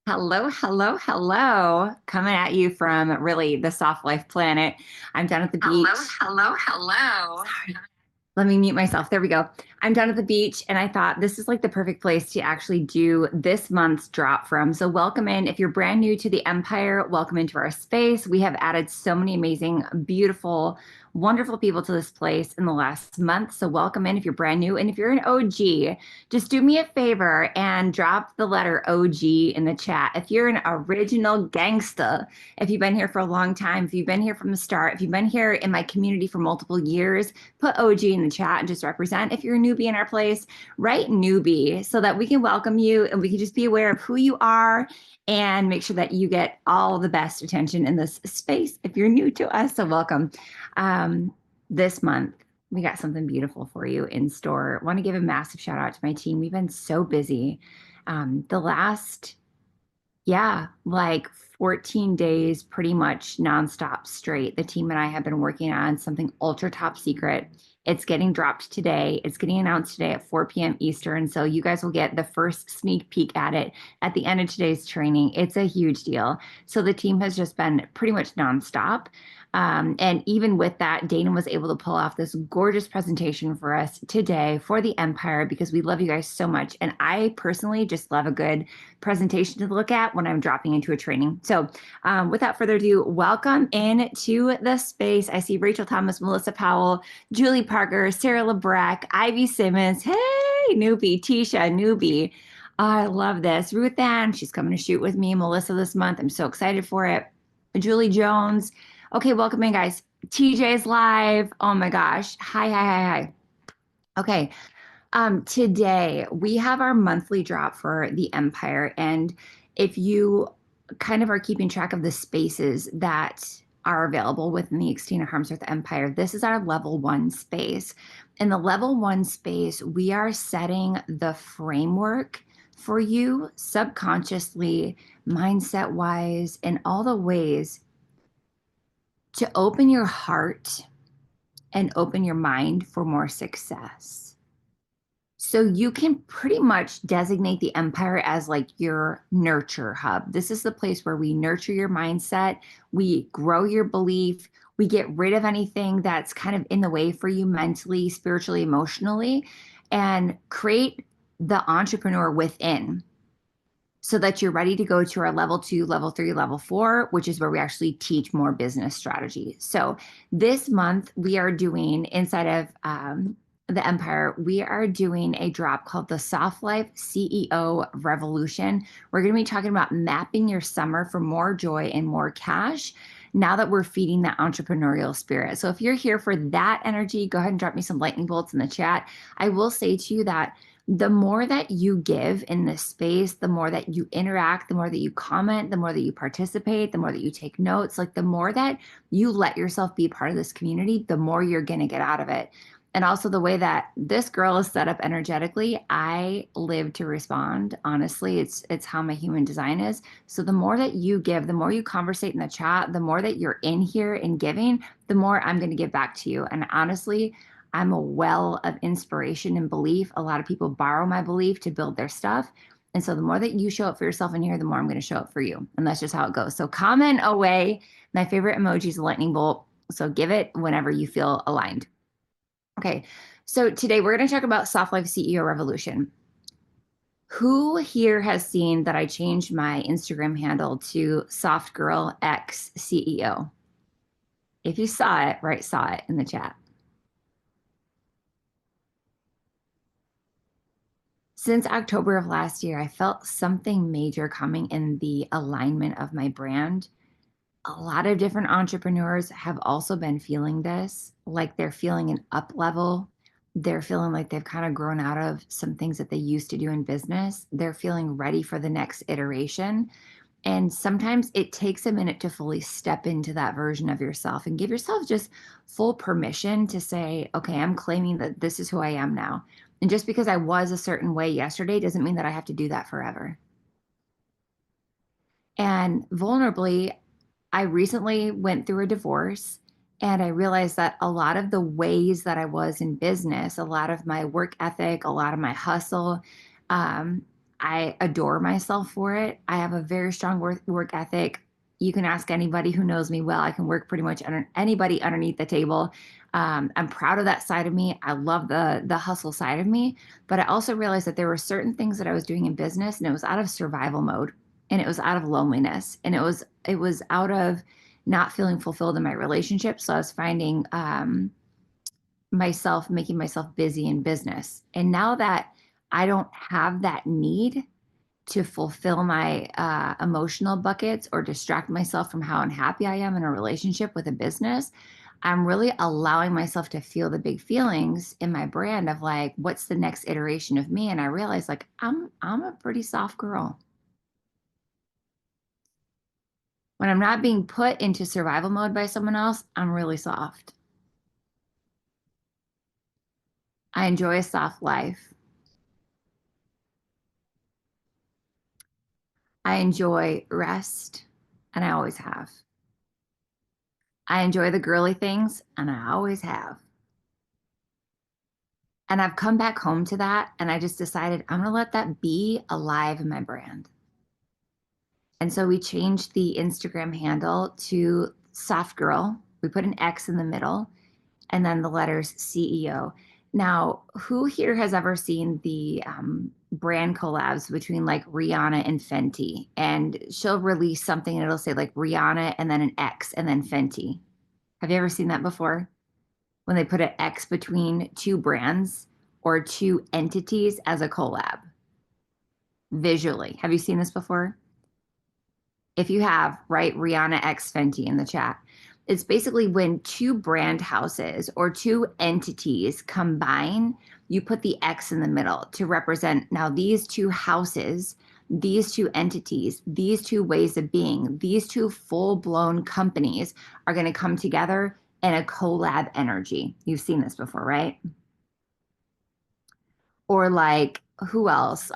Hello, hello, hello. Coming at you from really the soft life planet. I'm down at the beach. Hello. Sorry. Let me mute myself. There we go. I'm down at the beach, and I thought this is like the perfect place to actually do this month's drop from. So, welcome in. If you're brand new to the Empire, welcome into our space. We have added so many amazing, beautiful, wonderful people to this place in the last month. So, welcome in if you're brand new. And if you're an OG, just do me a favor and drop the letter OG in the chat. If you're an original gangsta, if you've been here for a long time, if you've been here from the start, if you've been here in my community for multiple years, put OG in the chat and just represent. If you're a newbie in our place, write newbie so that we can welcome you and we can just be aware of who you are and make sure that you get all the best attention in this space if you're new to us. So, welcome. Um, this month, we got something beautiful for you in store. Want to give a massive shout out to my team. We've been so busy. The last, yeah, like 14 days, pretty much nonstop straight. The team and I have been working on something ultra top secret. It's getting dropped today. It's getting announced today at 4 p.m. Eastern. So you guys will get the first sneak peek at it at the end of today's training. It's a huge deal. So the team has just been pretty much nonstop. And even with that, Dana was able to pull off this gorgeous presentation for us today for the Empire because we love you guys so much. And I personally just love a good presentation to look at when I'm dropping into a training. So, without further ado, welcome into the space. I see Rachel Thomas, Melissa Powell, Julie Parker, Sarah LeBrecq, Ivy Simmons. Hey, newbie, Tisha, newbie. I love this. Ruth Ann, she's coming to shoot with me, Melissa, this month. I'm so excited for it. Julie Jones. Okay, welcome in, guys. TJ's live. Oh my gosh. Hi, hi, hi, hi. Okay, today we have our monthly drop for the Empire. And if you kind of are keeping track of the spaces that are available within the Xtina Harmsworth Empire, this is our level one space. In the level one space, we are setting the framework for you subconsciously, mindset wise, in all the ways to open your heart and open your mind for more success. So you can pretty much designate the Empire as like your nurture hub. This is the place where we nurture your mindset, we grow your belief, we get rid of anything that's kind of in the way for you mentally, spiritually, emotionally, and create the entrepreneur within so that you're ready to go to our level two, level three, level four, which is where we actually teach more business strategy. So this month we are doing inside of the Empire, we are doing a drop called the Soft Life CEO Revolution. We're going to be talking about mapping your summer for more joy and more cash now that we're feeding that entrepreneurial spirit. So if you're here for that energy, go ahead and drop me some lightning bolts in the chat. I will say to you that the more that you give in this space, the more that you interact, the more that you comment, the more that you participate, the more that you take notes, like the more that you let yourself be part of this community, the more you're going to get out of it. And also the way that this girl is set up energetically, I live to respond. Honestly, it's how my human design is. So the more that you give, the more you conversate in the chat, the more that you're in here and giving, the more I'm going to give back to you. And honestly, I'm a well of inspiration and belief. A lot of people borrow my belief to build their stuff. And so the more that you show up for yourself in here, the more I'm going to show up for you. And that's just how it goes. So comment away. My favorite emoji is a lightning bolt. So give it whenever you feel aligned. Okay. So today we're going to talk about Soft Life CEO Revolution. Who here has seen that I changed my Instagram handle to Soft Girl X CEO? If you saw it, write saw it in the chat. Since October of last year, I felt something major coming in the alignment of my brand. A lot of different entrepreneurs have also been feeling this, like they're feeling an up level. They're feeling like they've kind of grown out of some things that they used to do in business. They're feeling ready for the next iteration. And sometimes it takes a minute to fully step into that version of yourself and give yourself just full permission to say, okay, I'm claiming that this is who I am now. And just because I was a certain way yesterday doesn't mean that I have to do that forever. And vulnerably, I recently went through a divorce and I realized that a lot of the ways that I was in business, a lot of my work ethic, a lot of my hustle, um, I adore myself for it. I have a very strong work ethic. You can ask anybody who knows me well. I can work pretty much under anybody underneath the table. I'm proud of that side of me. I love the hustle side of me, but I also realized that there were certain things that I was doing in business, and it was out of survival mode, and it was out of loneliness, and it was out of not feeling fulfilled in my relationship. So I was finding myself making myself busy in business, and now that I don't have that need to fulfill my emotional buckets or distract myself from how unhappy I am in a relationship with a business, I'm really allowing myself to feel the big feelings in my brand of like, what's the next iteration of me? And I realize like I'm a pretty soft girl. When I'm not being put into survival mode by someone else, I'm really soft. I enjoy a soft life. I enjoy rest, and I always have. I enjoy the girly things, and I always have. And I've come back home to that, and I just decided I'm going to let that be alive in my brand. And so we changed the Instagram handle to Soft Girl. We put an X in the middle and then the letters CEO. Now, who here has ever seen the brand collabs between like Rihanna and Fenty? And she'll release something and it'll say like Rihanna and then an X and then Fenty. Have you ever seen that before? When they put an X between two brands or two entities as a collab visually. Have you seen this before? If you have, write Rihanna X Fenty in the chat. It's basically when two brand houses or two entities combine, you put the X in the middle to represent now these two houses, these two entities, these two ways of being, these two full blown companies are going to come together in a collab energy. You've seen this before, right? Or like who else?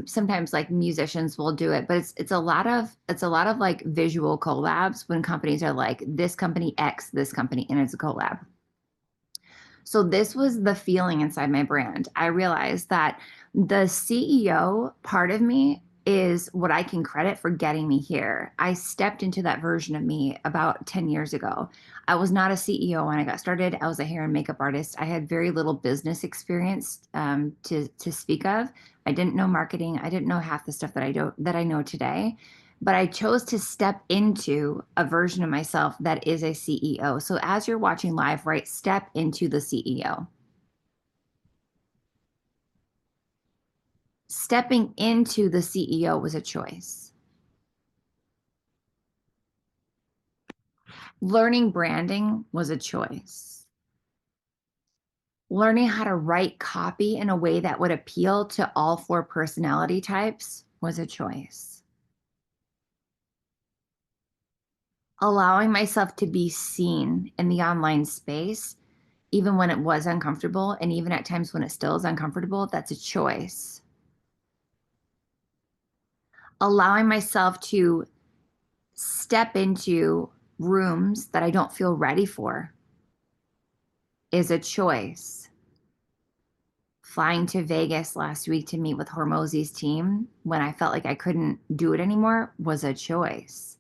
Sometimes like musicians will do it, but it's a lot of like visual collabs when companies are like this company X, this company, and it's a collab. So this was the feeling inside my brand. I realized that the CEO part of me is what I can credit for getting me here. I stepped into that version of me about 10 years ago. I was not a CEO when I got started. I was a hair and makeup artist. I had very little business experience to speak of. I didn't know marketing. I didn't know half the stuff that I know today. But I chose to step into a version of myself that is a CEO. So as you're watching live, right, step into the CEO. Stepping into the CEO was a choice. Learning branding was a choice. Learning how to write copy in a way that would appeal to all four personality types was a choice. Allowing myself to be seen in the online space, even when it was uncomfortable, and even at times when it still is uncomfortable, that's a choice. Allowing myself to step into rooms that I don't feel ready for is a choice. Flying to Vegas last week to meet with Hormozy's team when I felt like I couldn't do it anymore was a choice.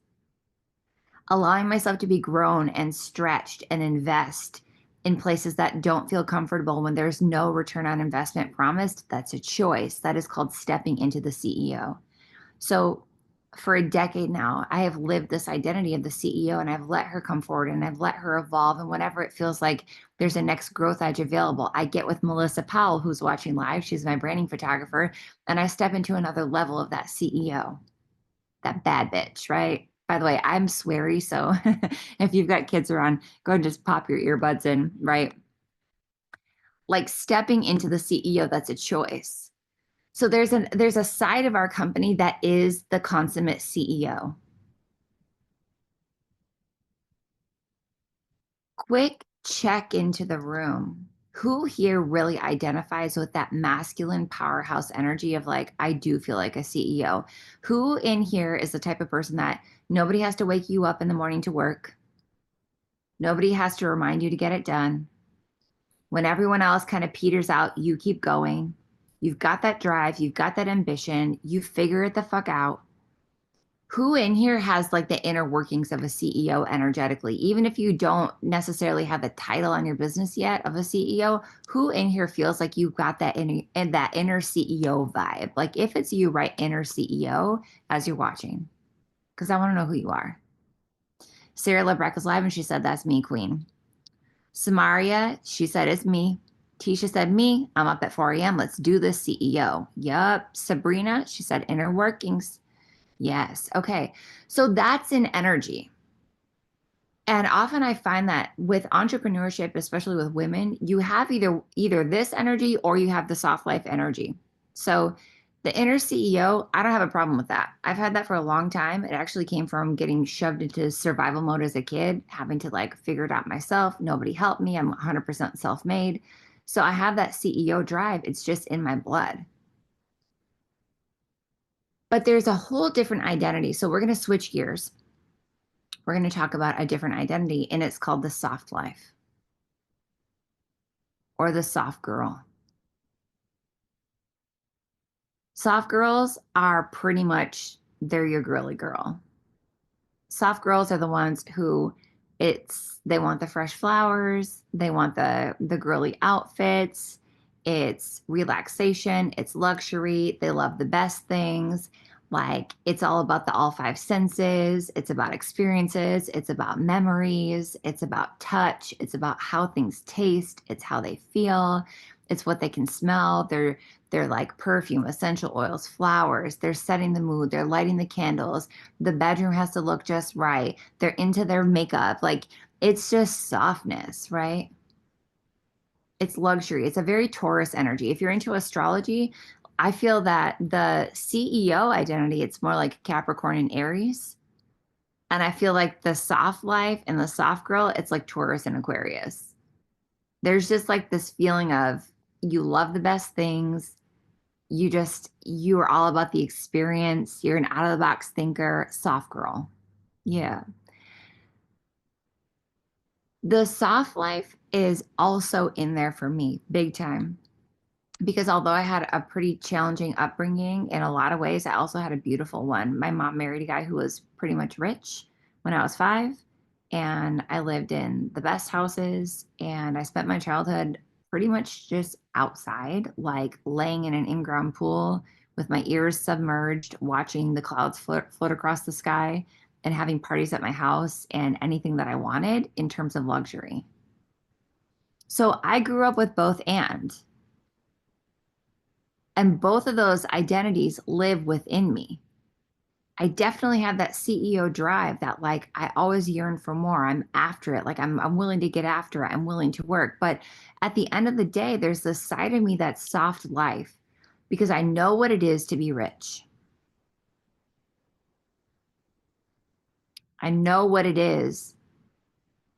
Allowing myself to be grown and stretched and invest in places that don't feel comfortable when there's no return on investment promised, that's a choice. That is called stepping into the CEO. So for a decade now, I have lived this identity of the CEO, and I've let her come forward and I've let her evolve. And whenever it feels like there's a next growth edge available, I get with Melissa Powell, who's watching live. She's my branding photographer. And I step into another level of that CEO, that bad bitch, right? By the way, I'm sweary. So if you've got kids around, go and just pop your earbuds in, right? Like stepping into the CEO, that's a choice. So there's a side of our company that is the consummate CEO. Quick check into the room. Who here really identifies with that masculine powerhouse energy of like, I do feel like a CEO? Who in here is the type of person that nobody has to wake you up in the morning to work? Nobody has to remind you to get it done. When everyone else kind of peters out, you keep going. You've got that drive, you've got that ambition, you figure it the fuck out. Who in here has like the inner workings of a CEO energetically? Even if you don't necessarily have the title on your business yet of a CEO, who in here feels like you've got that inner CEO vibe? Like if it's you, write inner CEO as you're watching, because I want to know who you are. Sarah Lebrecht is live and she said, "That's me, queen." Samaria, she said, "It's me." Tisha said, "Me. I'm up at 4 a.m. Let's do this, CEO." Yup. Sabrina, she said, "Inner workings." Yes. Okay. So that's an energy. And often I find that with entrepreneurship, especially with women, you have either this energy or you have the soft life energy. So the inner CEO, I don't have a problem with that. I've had that for a long time. It actually came from getting shoved into survival mode as a kid, having to like figure it out myself. Nobody helped me. I'm 100% self-made. So I have that CEO drive. It's just in my blood. But there's a whole different identity. So we're going to switch gears. We're going to talk about a different identity, and it's called the soft life or the soft girl. Soft girls are pretty much, they're your girly girl. Soft girls are the ones who they want the fresh flowers, they want the girly outfits, it's relaxation, it's luxury, they love the best things. Like it's all about the all five senses, it's about experiences, it's about memories, it's about touch, it's about how things taste, it's how they feel, it's what they can smell. They're like perfume, essential oils, flowers. They're setting the mood, they're lighting the candles, the bedroom has to look just right. They're into their makeup. Like it's just softness, right? It's luxury. It's a very Taurus energy. If you're into astrology, I feel that the CEO identity, it's more like Capricorn and Aries. And I feel like the soft life and the soft girl, it's like Taurus and Aquarius. There's just like this feeling of you love the best things. You are all about the experience. You're an out of the box thinker, soft girl. Yeah. The soft life is also in there for me, big time. Because although I had a pretty challenging upbringing in a lot of ways, I also had a beautiful one. My mom married a guy who was pretty much rich when I was 5, and I lived in the best houses, and I spent my childhood pretty much just outside, like laying in an in-ground pool with my ears submerged, watching the clouds float across the sky, and having parties at my house and anything that I wanted in terms of luxury. So I grew up with both and both of those identities live within me. I definitely have that CEO drive that like I always yearn for more. I'm after it. Like I'm willing to get after it. I'm willing to work. But at the end of the day, there's this side of me that's soft life because I know what it is to be rich. I know what it is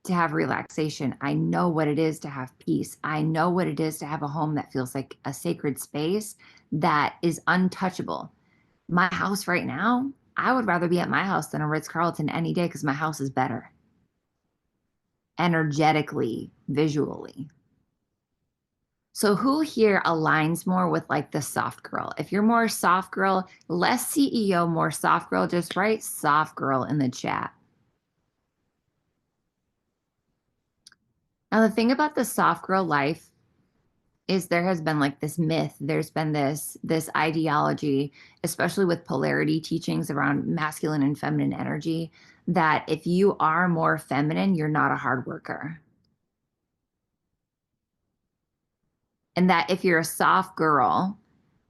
to have relaxation. I know what it is to have peace. I know what it is to have a home that feels like a sacred space that is untouchable. My house right now, I would rather be at my house than a Ritz-Carlton any day because my house is better energetically, visually. So who here aligns more with like the soft girl? If you're more soft girl, less CEO, more soft girl, just write soft girl in the chat. Now, the thing about the soft girl life is there has been like this myth, there's been this ideology, especially with polarity teachings around masculine and feminine energy, that if you are more feminine, you're not a hard worker. And that if you're a soft girl,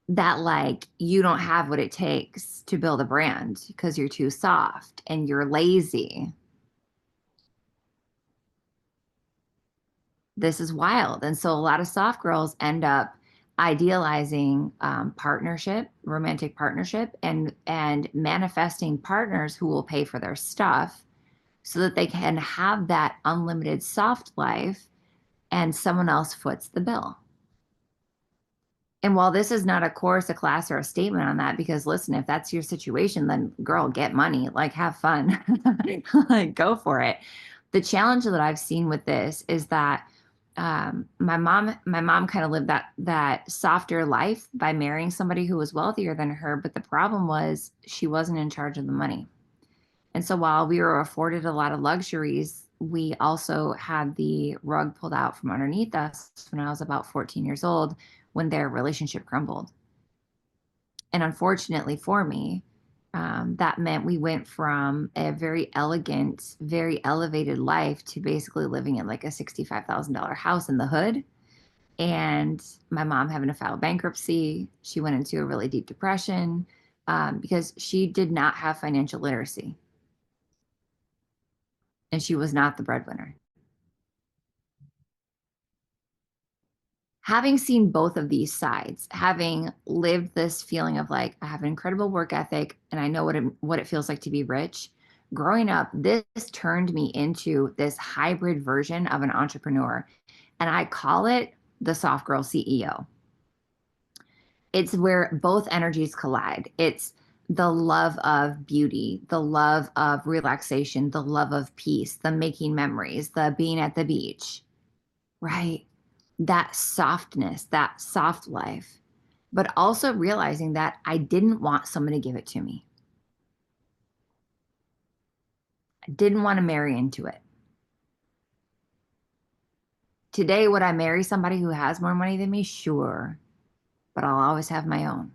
that like you don't have what it takes to build a brand because you're too soft and you're lazy. This is wild. And so a lot of soft girls end up idealizing partnership, romantic partnership, and manifesting partners who will pay for their stuff so that they can have that unlimited soft life and someone else foots the bill. And while this is not a course, a class, or a statement on that, because listen, if that's your situation, then girl, get money, like have fun, like go for it. The challenge that I've seen with this is that My mom kind of lived that softer life by marrying somebody who was wealthier than her, but the problem was she wasn't in charge of the money. And so while we were afforded a lot of luxuries, we also had the rug pulled out from underneath us when I was about 14 years old when their relationship crumbled. And unfortunately for me, that meant we went from a very elegant, very elevated life to basically living in like a $65,000 house in the hood. And my mom having to file bankruptcy. She went into a really deep depression because she did not have financial literacy and she was not the breadwinner. Having seen both of these sides, having lived this feeling of like, I have an incredible work ethic and I know what it feels like to be rich. Growing up, this turned me into this hybrid version of an entrepreneur. And I call it the soft girl CEO. It's where both energies collide. It's the love of beauty, the love of relaxation, the love of peace, the making memories, the being at the beach, right? That softness, that soft life, but also realizing that I didn't want someone to give it to me. I didn't want to marry into it. Today, would I marry somebody who has more money than me? Sure, but I'll always have my own.